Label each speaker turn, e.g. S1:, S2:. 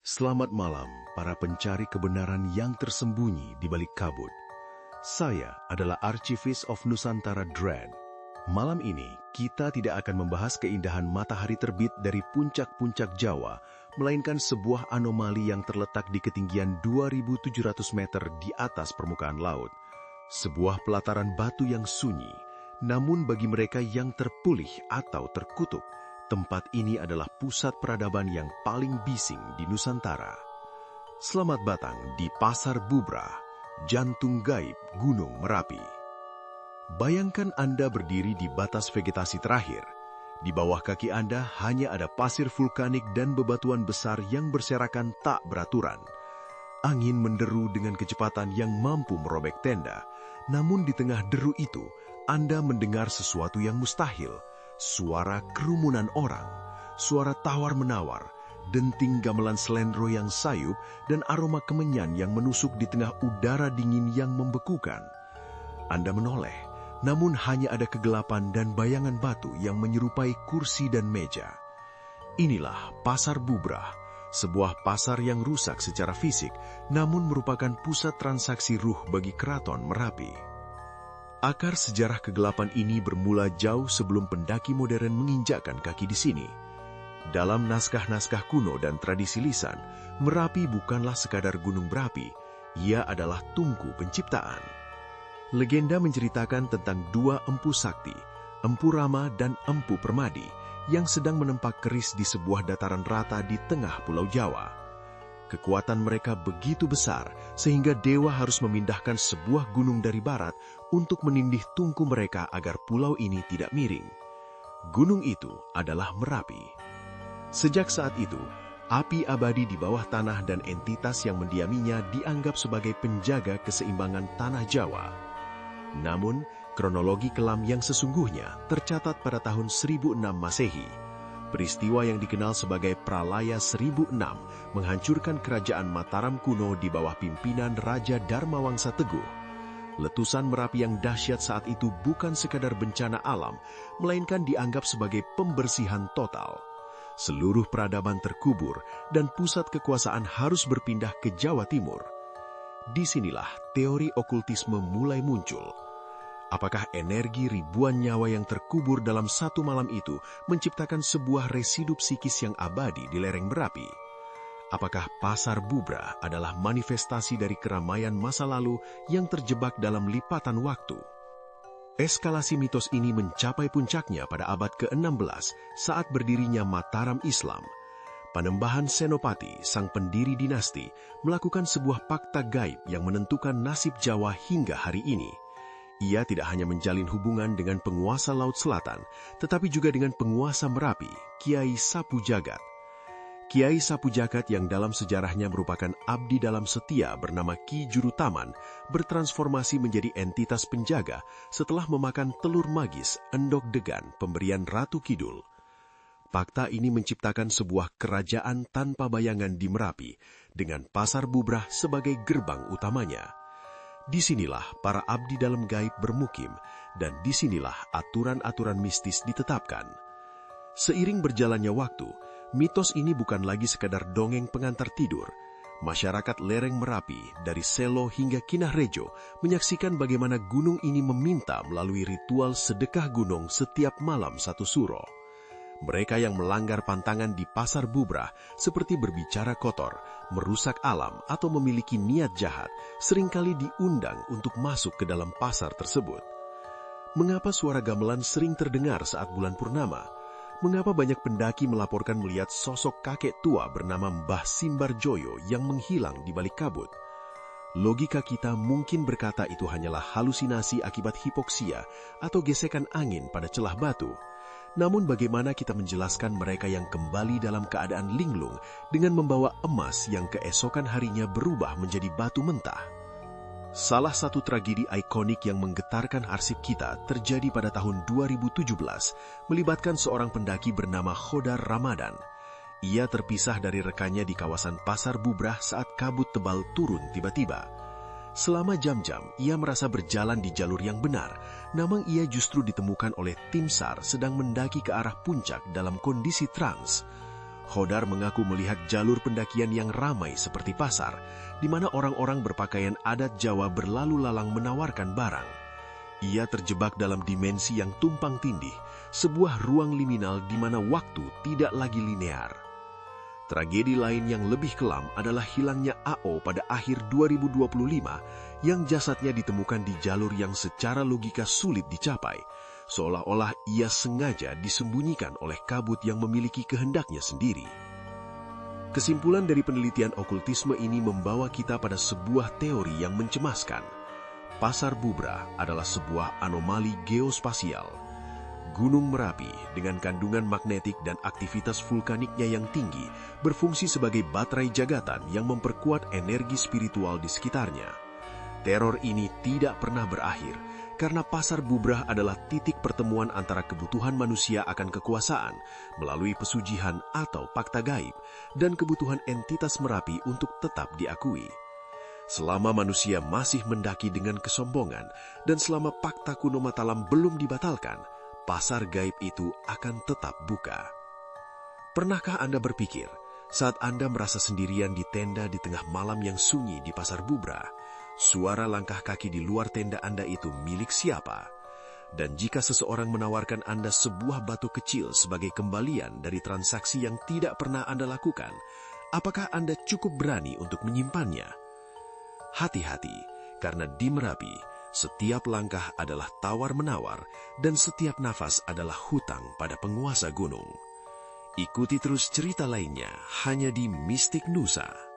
S1: Selamat malam, para pencari kebenaran yang tersembunyi di balik kabut. Saya adalah Archivis of Nusantara Dread. Malam ini, kita tidak akan membahas keindahan matahari terbit dari puncak-puncak Jawa, melainkan sebuah anomali yang terletak di ketinggian 2.700 meter di atas permukaan laut. Sebuah pelataran batu yang sunyi, namun bagi mereka yang terpulih atau terkutuk, tempat ini adalah pusat peradaban yang paling bising di Nusantara. Selamat datang di Pasar Bubrah, jantung gaib Gunung Merapi. Bayangkan Anda berdiri di batas vegetasi terakhir. Di bawah kaki Anda hanya ada pasir vulkanik dan bebatuan besar yang berserakan tak beraturan. Angin menderu dengan kecepatan yang mampu merobek tenda. Namun di tengah deru itu, Anda mendengar sesuatu yang mustahil. Suara kerumunan orang, suara tawar-menawar, denting gamelan selendro yang sayup, dan aroma kemenyan yang menusuk di tengah udara dingin yang membekukan. Anda menoleh, namun hanya ada kegelapan dan bayangan batu yang menyerupai kursi dan meja. Inilah Pasar Bubrah, sebuah pasar yang rusak secara fisik, namun merupakan pusat transaksi ruh bagi Keraton Merapi. Akar sejarah kegelapan ini bermula jauh sebelum pendaki modern menginjakkan kaki di sini. Dalam naskah-naskah kuno dan tradisi lisan, Merapi bukanlah sekadar gunung berapi, ia adalah tungku penciptaan. Legenda menceritakan tentang dua empu sakti, Empu Rama dan Empu Permadi, yang sedang menempak keris di sebuah dataran rata di tengah Pulau Jawa. Kekuatan mereka begitu besar sehingga dewa harus memindahkan sebuah gunung dari barat untuk menindih tungku mereka agar pulau ini tidak miring. Gunung itu adalah Merapi. Sejak saat itu, api abadi di bawah tanah dan entitas yang mendiaminya dianggap sebagai penjaga keseimbangan tanah Jawa. Namun, kronologi kelam yang sesungguhnya tercatat pada tahun 1006 Masehi. Peristiwa yang dikenal sebagai Pralaya 1006 menghancurkan kerajaan Mataram kuno di bawah pimpinan Raja Dharmawangsa Teguh. Letusan Merapi yang dahsyat saat itu bukan sekadar bencana alam, melainkan dianggap sebagai pembersihan total. Seluruh peradaban terkubur dan pusat kekuasaan harus berpindah ke Jawa Timur. Disinilah teori okultisme mulai muncul. Apakah energi ribuan nyawa yang terkubur dalam satu malam itu menciptakan sebuah residu psikis yang abadi di lereng Merapi? Apakah Pasar Bubrah adalah manifestasi dari keramaian masa lalu yang terjebak dalam lipatan waktu? Eskalasi mitos ini mencapai puncaknya pada abad ke-16 saat berdirinya Mataram Islam. Panembahan Senopati, sang pendiri dinasti, melakukan sebuah fakta gaib yang menentukan nasib Jawa hingga hari ini. Ia tidak hanya menjalin hubungan dengan penguasa Laut Selatan, tetapi juga dengan penguasa Merapi, Kiai Sapu Jagat. Kiai Sapu Jagat yang dalam sejarahnya merupakan abdi dalam setia bernama Ki Jurutaman, bertransformasi menjadi entitas penjaga setelah memakan telur magis Endok Degan pemberian Ratu Kidul. Fakta ini menciptakan sebuah kerajaan tanpa bayangan di Merapi, dengan Pasar Bubrah sebagai gerbang utamanya. Disinilah para abdi dalam gaib bermukim, dan disinilah aturan-aturan mistis ditetapkan. Seiring berjalannya waktu, mitos ini bukan lagi sekadar dongeng pengantar tidur. Masyarakat lereng Merapi, dari Selo hingga Kinahrejo, menyaksikan bagaimana gunung ini meminta melalui ritual sedekah gunung setiap malam satu suro. Mereka yang melanggar pantangan di Pasar Bubrah seperti berbicara kotor, merusak alam, atau memiliki niat jahat, seringkali diundang untuk masuk ke dalam pasar tersebut. Mengapa suara gamelan sering terdengar saat bulan purnama? Mengapa banyak pendaki melaporkan melihat sosok kakek tua bernama Mbah Simbarjoyo yang menghilang di balik kabut? Logika kita mungkin berkata itu hanyalah halusinasi akibat hipoksia atau gesekan angin pada celah batu. Namun bagaimana kita menjelaskan mereka yang kembali dalam keadaan linglung dengan membawa emas yang keesokan harinya berubah menjadi batu mentah? Salah satu tragedi ikonik yang menggetarkan arsip kita terjadi pada tahun 2017, melibatkan seorang pendaki bernama Khodar Ramadan. Ia terpisah dari rekannya di kawasan Pasar Bubrah saat kabut tebal turun tiba-tiba. Selama jam-jam, ia merasa berjalan di jalur yang benar, namun ia justru ditemukan oleh tim SAR sedang mendaki ke arah puncak dalam kondisi trans. Khodar mengaku melihat jalur pendakian yang ramai seperti pasar, di mana orang-orang berpakaian adat Jawa berlalu lalang menawarkan barang. Ia terjebak dalam dimensi yang tumpang tindih, sebuah ruang liminal di mana waktu tidak lagi linear. Tragedi lain yang lebih kelam adalah hilangnya AO pada akhir 2025 yang jasadnya ditemukan di jalur yang secara logika sulit dicapai, seolah-olah ia sengaja disembunyikan oleh kabut yang memiliki kehendaknya sendiri. Kesimpulan dari penelitian okultisme ini membawa kita pada sebuah teori yang mencemaskan. Pasar Bubrah adalah sebuah anomali geospasial. Gunung Merapi dengan kandungan magnetik dan aktivitas vulkaniknya yang tinggi berfungsi sebagai baterai jagatan yang memperkuat energi spiritual di sekitarnya. Teror ini tidak pernah berakhir karena Pasar Bubrah adalah titik pertemuan antara kebutuhan manusia akan kekuasaan melalui pesugihan atau fakta gaib dan kebutuhan entitas Merapi untuk tetap diakui. Selama manusia masih mendaki dengan kesombongan dan selama fakta kuno Mataram belum dibatalkan, pasar gaib itu akan tetap buka. Pernahkah Anda berpikir, saat Anda merasa sendirian di tenda di tengah malam yang sunyi di Pasar Bubrah, suara langkah kaki di luar tenda Anda itu milik siapa? Dan jika seseorang menawarkan Anda sebuah batu kecil sebagai kembalian dari transaksi yang tidak pernah Anda lakukan, apakah Anda cukup berani untuk menyimpannya? Hati-hati, karena di Merapi, setiap langkah adalah tawar-menawar dan setiap nafas adalah hutang pada penguasa gunung. Ikuti terus cerita lainnya hanya di Mistik Nusa.